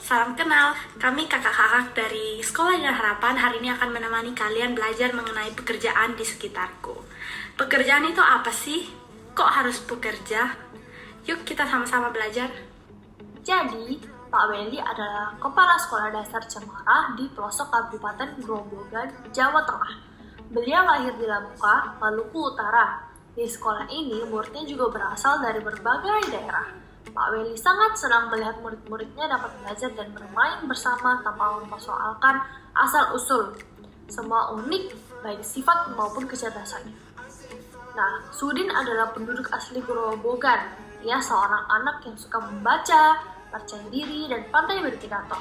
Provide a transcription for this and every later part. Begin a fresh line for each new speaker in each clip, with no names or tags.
Salam kenal, kami kakak-kakak dari Sekolah Indah Harapan hari ini akan menemani kalian belajar mengenai pekerjaan di sekitarku. Pekerjaan itu apa sih? Kok harus bekerja? Yuk kita sama-sama belajar.
Jadi, Pak Weli adalah Kepala Sekolah Dasar Cemara di pelosok Kabupaten Grobogan, Jawa Tengah. Beliau lahir di Lamuka, Maluku Utara. Di sekolah ini, muridnya juga berasal dari berbagai daerah. Pak Weli sangat senang melihat murid-muridnya dapat belajar dan bermain bersama tanpa mempersoalkan asal-usul. Semua unik, baik sifat maupun kecerdasannya. Nah, Sudin adalah penduduk asli Grobogan. Ia seorang anak yang suka membaca, percaya diri, dan pandai berpidato.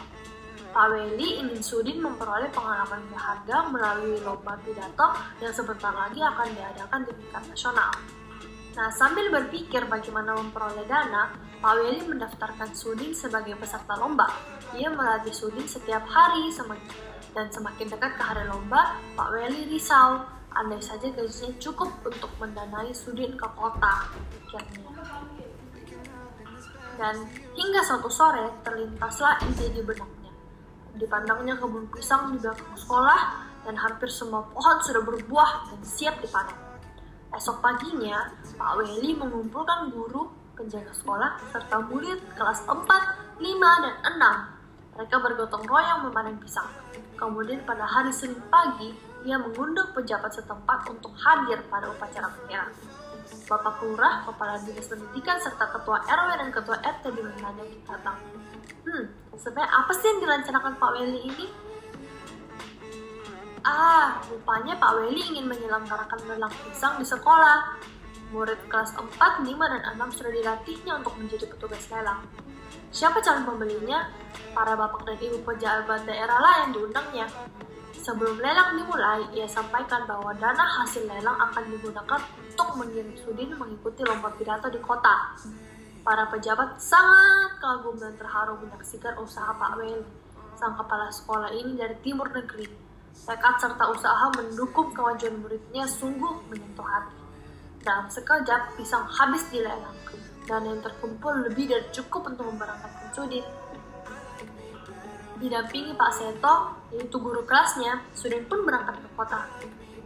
Pak Weli ingin Sudin memperoleh pengalaman berharga melalui lomba pidato yang sebentar lagi akan diadakan di tingkat nasional. Nah, sambil berpikir bagaimana memperoleh dana, Pak Weli mendaftarkan Sudin sebagai peserta lomba. Ia melatih Sudin setiap hari dan semakin dekat ke hari lomba, Pak Weli risau. Andai saja gajinya cukup untuk mendanai Sudin ke kota, pikirnya. Dan hingga suatu sore terlintaslah ide di benaknya. Dipandangnya kebun pisang di belakang sekolah dan hampir semua pohon sudah berbuah dan siap dipanen. Esok paginya, Pak Weli mengumpulkan guru, penjaga sekolah, serta murid kelas 4, 5, dan 6. Mereka bergotong royong memanen pisang. Kemudian pada hari Senin pagi, ia mengundang pejabat setempat untuk hadir pada upacara penyerahan. Bapak Lurah, Kepala Dinas Pendidikan, serta Ketua RW dan Ketua RT dimintanya datang. Sebenarnya apa sih yang dilaksanakan Pak Weli ini? Rupanya Pak Weli ingin menyelenggarakan lelang pisang di sekolah. Murid kelas 4, 5, dan 6 sudah dilatihnya untuk menjadi petugas lelang. Siapa calon pembelinya? Para bapak dan ibu pejabat daerah lah yang diundangnya. Sebelum lelang dimulai, ia sampaikan bahwa dana hasil lelang akan digunakan untuk mengirim Sudin mengikuti lomba pidato di kota. Para pejabat sangat kagum dan terharu menyaksikan usaha Pak Weli. Sang kepala sekolah ini dari timur negeri. Tekad serta usaha mendukung kemajuan muridnya sungguh menyentuh hati. Dalam sekejap, pisang habis dilelang, dan yang terkumpul lebih dari cukup untuk memberangkatkan Sudin. Didampingi Pak Seto, yaitu guru kelasnya, Sudin pun berangkat ke kota.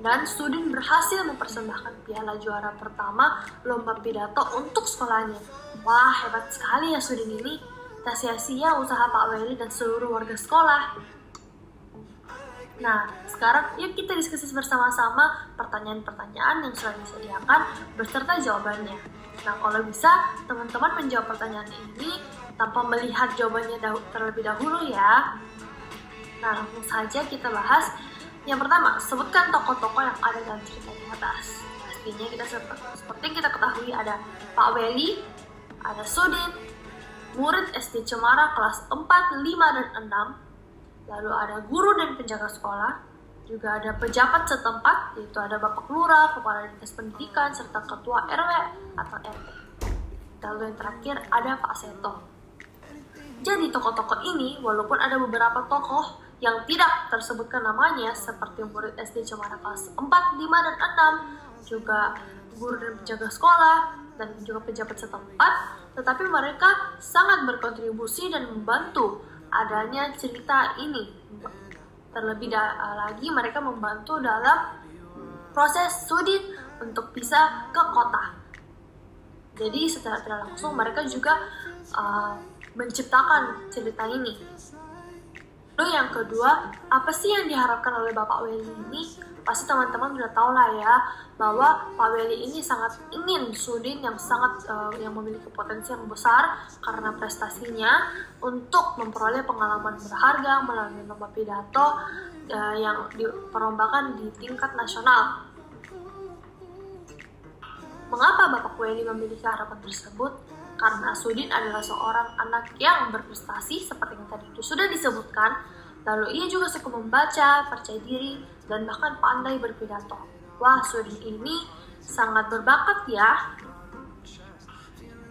Dan Sudin berhasil mempersembahkan piala juara pertama lomba pidato untuk sekolahnya. Wah, hebat sekali ya Sudin ini. Tak sia-sia usaha Pak Weli dan seluruh warga sekolah. Nah, sekarang yuk kita diskusi bersama-sama pertanyaan-pertanyaan yang sudah disediakan beserta jawabannya. Nah, kalau bisa, teman-teman menjawab pertanyaan ini tanpa melihat jawabannya terlebih dahulu ya. Nah, langsung saja kita bahas. Yang pertama, sebutkan tokoh-tokoh yang ada dalam cerita di atas. Pastinya kita seperti yang kita ketahui ada Pak Weli, ada Sudin, murid SD Cemara kelas 4, 5, dan 6, lalu ada guru dan penjaga sekolah, juga ada pejabat setempat, yaitu ada Bapak Lurah, Kepala Dinas Pendidikan, serta Ketua RW atau RT. Lalu yang terakhir ada Pak Seto. Jadi tokoh-tokoh ini, walaupun ada beberapa tokoh yang tidak tersebutkan namanya, seperti murid SD Cemara kelas 4, 5, dan 6, juga guru dan penjaga sekolah, dan juga pejabat setempat, tetapi mereka sangat berkontribusi dan membantu adanya cerita ini. Terlebih lagi mereka membantu dalam proses Sudin untuk bisa ke kota. Jadi secara tidak langsung mereka juga menciptakan cerita ini. Lalu yang kedua, apa sih yang diharapkan oleh Bapak Weli ini? Pasti teman-teman sudah tahu lah ya, bahwa Pak Weli ini sangat ingin Sudin yang memiliki potensi yang besar karena prestasinya untuk memperoleh pengalaman berharga melalui lomba pidato yang diperlombakan di tingkat nasional. Mengapa Bapak Weli memiliki harapan tersebut? Karena Sudin adalah seorang anak yang berprestasi seperti yang tadi itu sudah disebutkan. Lalu ia juga suka membaca, percaya diri, dan bahkan pandai berpidato. Wah, Sudin ini sangat berbakat ya.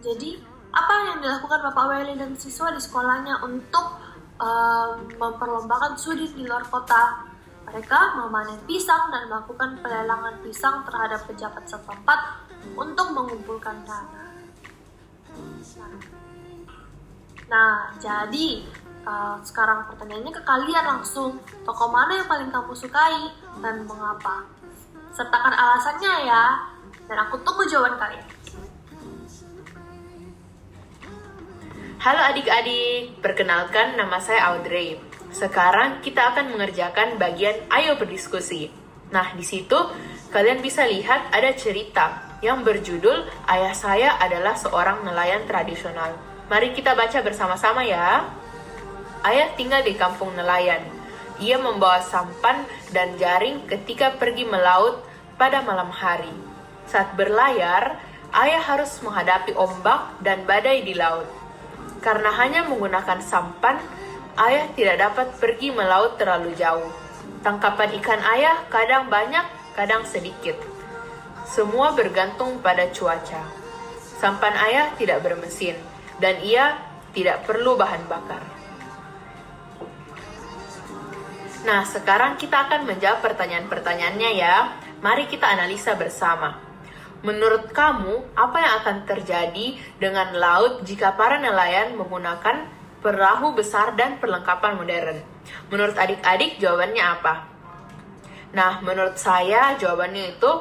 Jadi, apa yang dilakukan Bapak Weli dan siswa di sekolahnya untuk memperlombakan Sudin di luar kota? Mereka memanen pisang dan melakukan pelelangan pisang terhadap pejabat setempat untuk mengumpulkan dana. Nah, jadi sekarang pertanyaannya ke kalian langsung. Tokoh mana yang paling kamu sukai dan mengapa? Sertakan alasannya ya. Dan aku tunggu jawaban kalian.
Halo adik-adik, perkenalkan nama saya Audrey. Sekarang kita akan mengerjakan bagian Ayo Berdiskusi. Nah, di situ kalian bisa lihat ada cerita yang berjudul Ayah Saya Adalah Seorang Nelayan Tradisional. Mari kita baca bersama-sama ya. Ayah tinggal di kampung nelayan. Ia membawa sampan dan jaring ketika pergi melaut pada malam hari. Saat berlayar, ayah harus menghadapi ombak dan badai di laut. Karena hanya menggunakan sampan, ayah tidak dapat pergi melaut terlalu jauh. Tangkapan ikan ayah kadang banyak, kadang sedikit. Semua bergantung pada cuaca. Sampan ayah tidak bermesin, dan ia tidak perlu bahan bakar. Nah, sekarang kita akan menjawab pertanyaan-pertanyaannya ya. Mari kita analisa bersama. Menurut kamu, apa yang akan terjadi dengan laut jika para nelayan menggunakan perahu besar dan perlengkapan modern? Menurut adik-adik, jawabannya apa? Nah, menurut saya jawabannya itu,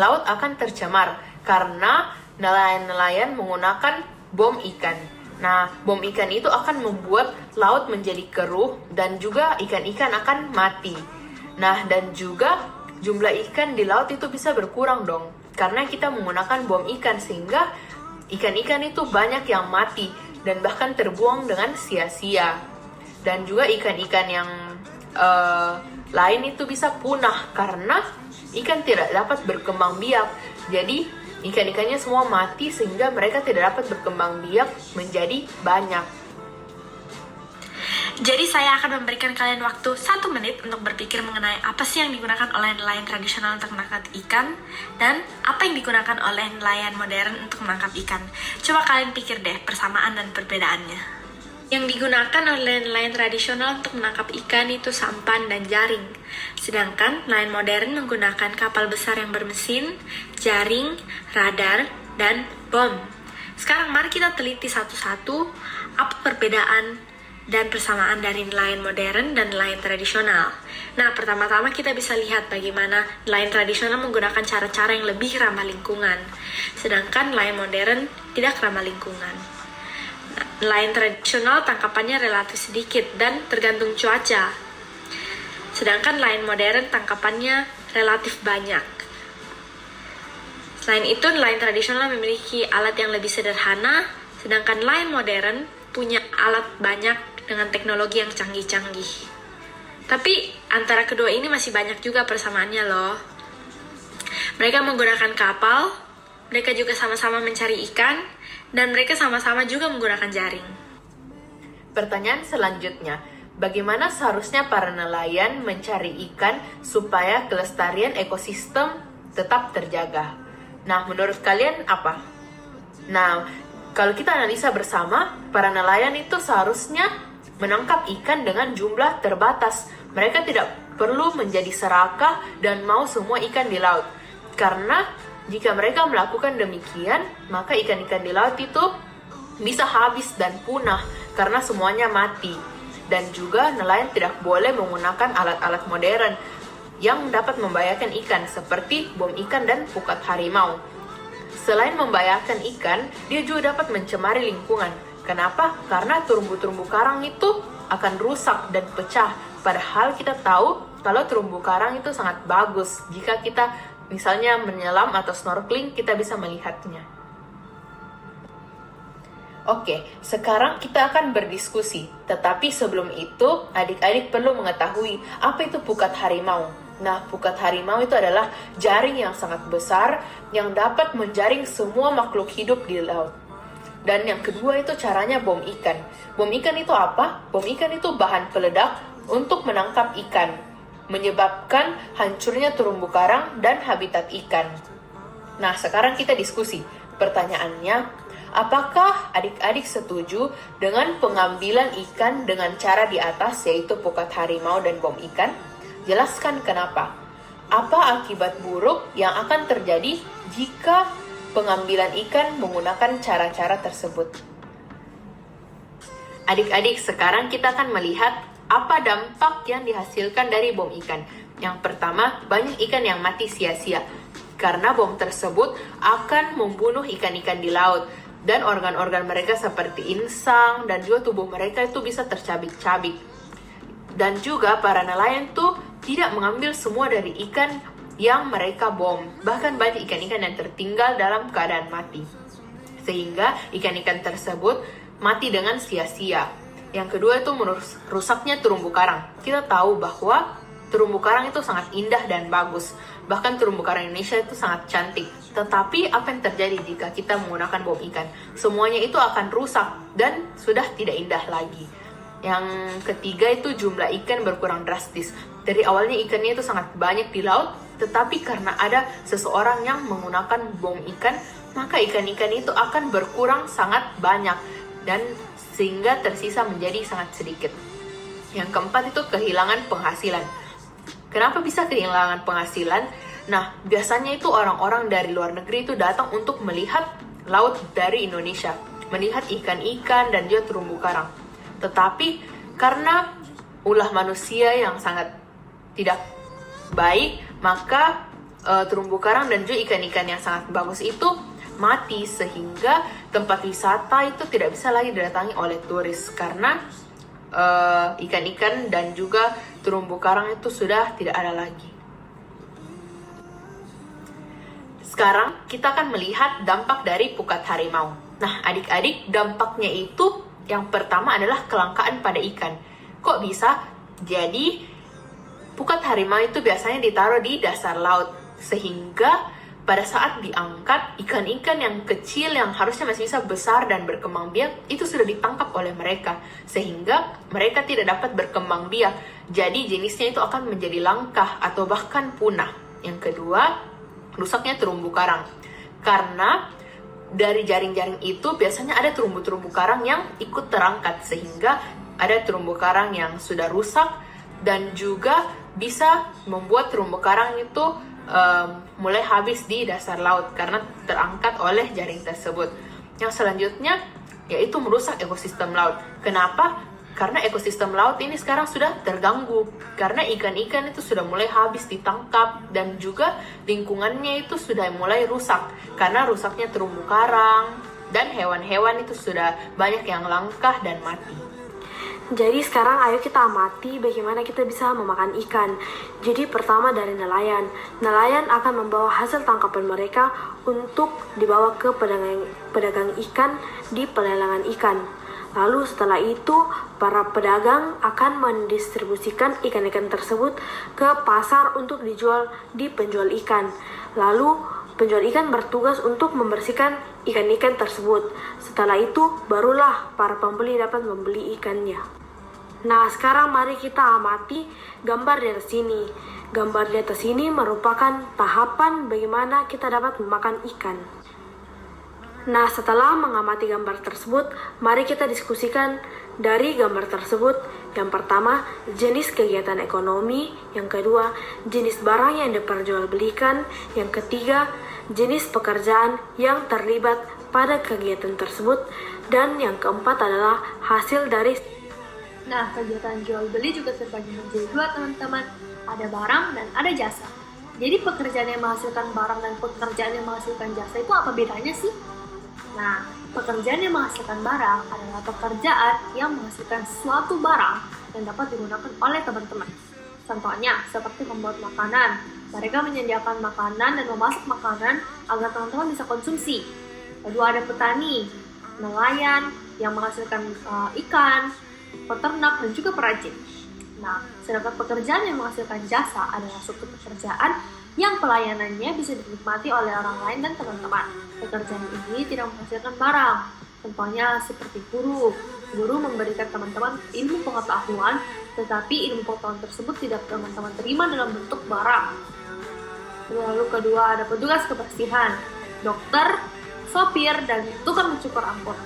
laut akan tercemar karena nelayan-nelayan menggunakan bom ikan. Nah, bom ikan itu akan membuat laut menjadi keruh dan juga ikan-ikan akan mati. Nah, dan juga jumlah ikan di laut itu bisa berkurang dong. Karena kita menggunakan bom ikan sehingga ikan-ikan itu banyak yang mati dan bahkan terbuang dengan sia-sia. Dan juga ikan-ikan yang lain itu bisa punah karena ikan tidak dapat berkembang biak. Jadi ikan-ikannya semua mati sehingga mereka tidak dapat berkembang biak menjadi banyak.
Jadi saya akan memberikan kalian waktu 1 menit untuk berpikir mengenai apa sih yang digunakan oleh nelayan tradisional untuk menangkap ikan dan apa yang digunakan oleh nelayan modern untuk menangkap ikan. Coba kalian pikir deh persamaan dan perbedaannya. Yang digunakan oleh nelayan tradisional untuk menangkap ikan itu sampan dan jaring. Sedangkan nelayan modern menggunakan kapal besar yang bermesin, jaring, radar, dan bom. Sekarang mari kita teliti satu-satu apa perbedaan dan persamaan dari nelayan modern dan nelayan tradisional. Nah, pertama-tama kita bisa lihat bagaimana nelayan tradisional menggunakan cara-cara yang lebih ramah lingkungan, sedangkan nelayan modern tidak ramah lingkungan. Nelayan tradisional tangkapannya relatif sedikit dan tergantung cuaca. Sedangkan nelayan modern tangkapannya relatif banyak. Selain itu, nelayan tradisional memiliki alat yang lebih sederhana, sedangkan nelayan modern punya alat banyak dengan teknologi yang canggih-canggih. Tapi antara kedua ini masih banyak juga persamaannya loh. Mereka menggunakan kapal, mereka juga sama-sama mencari ikan, dan mereka sama-sama juga menggunakan jaring.
Pertanyaan selanjutnya, bagaimana seharusnya para nelayan mencari ikan supaya kelestarian ekosistem tetap terjaga? Nah, menurut kalian apa? Nah, kalau kita analisa bersama, para nelayan itu seharusnya menangkap ikan dengan jumlah terbatas. Mereka tidak perlu menjadi serakah dan mau semua ikan di laut. Karena jika mereka melakukan demikian, maka ikan-ikan di laut itu bisa habis dan punah karena semuanya mati. Dan juga nelayan tidak boleh menggunakan alat-alat modern yang dapat membahayakan ikan seperti bom ikan dan pukat harimau. Selain membahayakan ikan, dia juga dapat mencemari lingkungan. Kenapa? Karena terumbu-terumbu karang itu akan rusak dan pecah. Padahal kita tahu kalau terumbu karang itu sangat bagus. Jika kita misalnya menyelam atau snorkeling, kita bisa melihatnya. Oke, sekarang kita akan berdiskusi. Tetapi sebelum itu, adik-adik perlu mengetahui apa itu pukat harimau. Nah, pukat harimau itu adalah jaring yang sangat besar yang dapat menjaring semua makhluk hidup di laut. Dan yang kedua itu caranya bom ikan. Bom ikan itu apa? Bom ikan itu bahan peledak untuk menangkap ikan, menyebabkan hancurnya terumbu karang dan habitat ikan. Nah, sekarang kita diskusi. Pertanyaannya, apakah adik-adik setuju dengan pengambilan ikan dengan cara di atas, yaitu pukat harimau dan bom ikan? Jelaskan kenapa. Apa akibat buruk yang akan terjadi jika pengambilan ikan menggunakan cara-cara tersebut? Adik-adik, sekarang kita akan melihat apa dampak yang dihasilkan dari bom ikan. Yang pertama, banyak ikan yang mati sia-sia karena bom tersebut akan membunuh ikan-ikan di laut dan organ-organ mereka seperti insang dan juga tubuh mereka itu bisa tercabik-cabik. Dan juga para nelayan tuh tidak mengambil semua dari ikan yang mereka bom. Bahkan banyak ikan-ikan yang tertinggal dalam keadaan mati. Sehingga ikan-ikan tersebut mati dengan sia-sia. Yang kedua itu rusaknya terumbu karang. Kita tahu bahwa terumbu karang itu sangat indah dan bagus. Bahkan terumbu karang Indonesia itu sangat cantik. Tetapi apa yang terjadi jika kita menggunakan bom ikan? Semuanya itu akan rusak dan sudah tidak indah lagi. Yang ketiga itu jumlah ikan berkurang drastis. Dari awalnya ikannya itu sangat banyak di laut, tetapi karena ada seseorang yang menggunakan bom ikan, maka ikan-ikan itu akan berkurang sangat banyak dan sehingga tersisa menjadi sangat sedikit. Yang keempat itu kehilangan penghasilan. Kenapa bisa kehilangan penghasilan? Nah, biasanya itu orang-orang dari luar negeri itu datang untuk melihat laut dari Indonesia, melihat ikan-ikan dan juga terumbu karang. Tetapi karena ulah manusia yang sangat tidak baik, maka terumbu karang dan juga ikan-ikan yang sangat bagus itu mati, sehingga tempat wisata itu tidak bisa lagi didatangi oleh turis karena ikan-ikan dan juga terumbu karang itu sudah tidak ada lagi. Sekarang kita akan melihat dampak dari pukat harimau. Nah, adik-adik, dampaknya itu yang pertama adalah kelangkaan pada ikan. Kok bisa? Jadi, pukat harimau itu biasanya ditaruh di dasar laut, sehingga pada saat diangkat, ikan-ikan yang kecil yang harusnya masih bisa besar dan berkembang biak, itu sudah ditangkap oleh mereka. Sehingga mereka tidak dapat berkembang biak. Jadi jenisnya itu akan menjadi langka atau bahkan punah. Yang kedua, rusaknya terumbu karang. Karena dari jaring-jaring itu biasanya ada terumbu-terumbu karang yang ikut terangkat. Sehingga ada terumbu karang yang sudah rusak dan juga bisa membuat terumbu karang itu mulai habis di dasar laut karena terangkat oleh jaring tersebut. Yang selanjutnya yaitu merusak ekosistem laut. Kenapa? Karena ekosistem laut ini sekarang sudah terganggu karena ikan-ikan itu sudah mulai habis ditangkap dan juga lingkungannya itu sudah mulai rusak karena rusaknya terumbu karang dan hewan-hewan itu sudah banyak yang langka dan mati.
Jadi sekarang ayo kita amati bagaimana kita bisa memakan ikan. Jadi pertama dari nelayan. Nelayan akan membawa hasil tangkapan mereka untuk dibawa ke pedagang ikan di pelelangan ikan. Lalu setelah itu para pedagang akan mendistribusikan ikan-ikan tersebut ke pasar untuk dijual di penjual ikan. Lalu penjual ikan bertugas untuk membersihkan ikan-ikan tersebut. Setelah itu, barulah para pembeli dapat membeli ikannya. Nah, sekarang mari kita amati gambar di atas sini. Gambar di atas ini merupakan tahapan bagaimana kita dapat memakan ikan. Nah, setelah mengamati gambar tersebut, mari kita diskusikan dari gambar tersebut. Yang pertama, jenis kegiatan ekonomi. Yang kedua, jenis barang yang diperjualbelikan. Yang ketiga, jenis pekerjaan yang terlibat pada kegiatan tersebut. Dan yang keempat adalah hasil dari.
Nah, kegiatan jual beli juga terbagi menjadi dua, teman-teman. Ada barang dan ada jasa. Jadi pekerjaan yang menghasilkan barang dan pekerjaan yang menghasilkan jasa itu apa bedanya sih? Nah, pekerjaan yang menghasilkan barang adalah pekerjaan yang menghasilkan suatu barang yang dapat digunakan oleh teman-teman. Contohnya, seperti membuat makanan. Mereka menyediakan makanan dan memasak makanan agar teman-teman bisa konsumsi. Kedua, ada petani, nelayan yang menghasilkan ikan, peternak, dan juga perajin. Nah, sedangkan pekerjaan yang menghasilkan jasa adalah suatu pekerjaan yang pelayanannya bisa dinikmati oleh orang lain dan teman-teman. Pekerjaan ini tidak menghasilkan barang. Contohnya seperti guru. Guru memberikan teman-teman ilmu pengetahuan, tetapi ilmu pengetahuan tersebut tidak teman-teman terima dalam bentuk barang. Lalu kedua, ada petugas kebersihan, dokter, sopir, dan tukang mencukur angkot.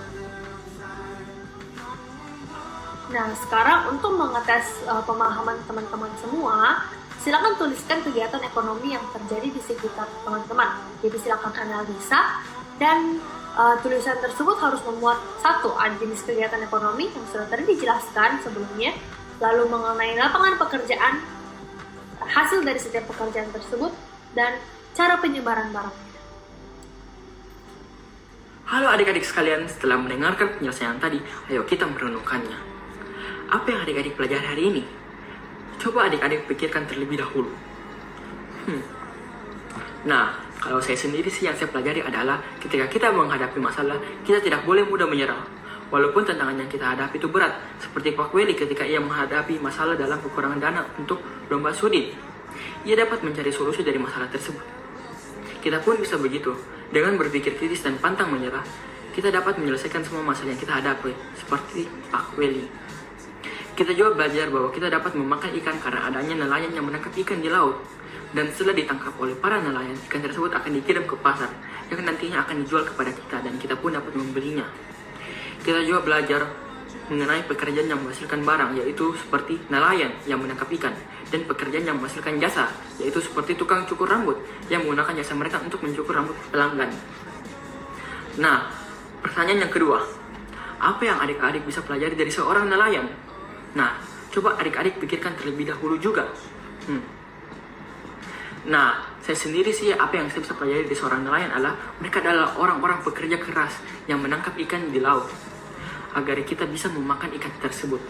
Nah, sekarang untuk mengetes pemahaman teman-teman semua, silakan tuliskan kegiatan ekonomi yang terjadi di sekitar teman-teman. Jadi silakan analisa dan Tulisan tersebut harus memuat satu, ada jenis kegiatan ekonomi yang sudah tadi dijelaskan sebelumnya, lalu mengenai lapangan pekerjaan, hasil dari setiap pekerjaan tersebut, dan cara penyebaran barangnya.
Halo adik-adik sekalian, setelah mendengarkan penyelesaian tadi, ayo kita merenungkannya. Apa yang adik-adik pelajari hari ini? Coba adik-adik pikirkan terlebih dahulu. Nah, kalau saya sendiri sih yang saya pelajari adalah ketika kita menghadapi masalah, kita tidak boleh mudah menyerah. Walaupun tantangan yang kita hadapi itu berat, seperti Pak Weli ketika ia menghadapi masalah dalam kekurangan dana untuk lomba studi. Ia dapat mencari solusi dari masalah tersebut. Kita pun bisa begitu, dengan berpikir kritis dan pantang menyerah, kita dapat menyelesaikan semua masalah yang kita hadapi, seperti Pak Weli. Kita juga belajar bahwa kita dapat memakan ikan karena adanya nelayan yang menangkap ikan di laut. Dan setelah ditangkap oleh para nelayan, ikan tersebut akan dikirim ke pasar, yang nantinya akan dijual kepada kita dan kita pun dapat membelinya. Kita juga belajar mengenai pekerjaan yang menghasilkan barang, yaitu seperti nelayan yang menangkap ikan, dan pekerjaan yang menghasilkan jasa, yaitu seperti tukang cukur rambut yang menggunakan jasa mereka untuk mencukur rambut pelanggan. Nah, pertanyaan yang kedua, apa yang adik-adik bisa pelajari dari seorang nelayan? Nah, coba adik-adik pikirkan terlebih dahulu juga. Nah, saya sendiri sih apa yang saya bisa pelajari dari seorang nelayan adalah mereka adalah orang-orang pekerja keras yang menangkap ikan di laut agar kita bisa memakan ikan tersebut.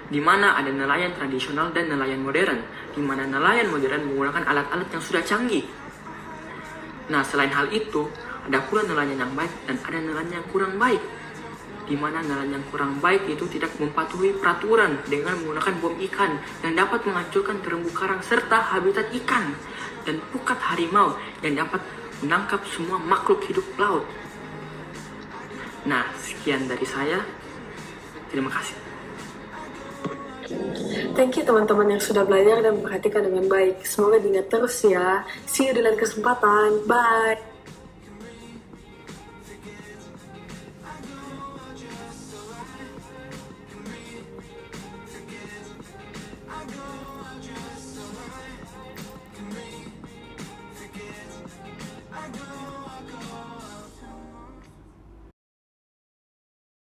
Di mana ada nelayan tradisional dan nelayan modern, di mana nelayan modern menggunakan alat-alat yang sudah canggih. Nah, selain hal itu, ada pula nelayan yang baik dan ada nelayan yang kurang baik. Di mana nelayan yang kurang baik itu tidak mematuhi peraturan dengan menggunakan bom ikan yang dapat menghancurkan terumbu karang serta habitat ikan dan pukat harimau yang dapat menangkap semua makhluk hidup laut. Nah, sekian dari saya. Terima kasih.
Thank you teman-teman yang sudah belajar dan memperhatikan dengan baik. Semoga diingat terus ya. See you di lain kesempatan. Bye.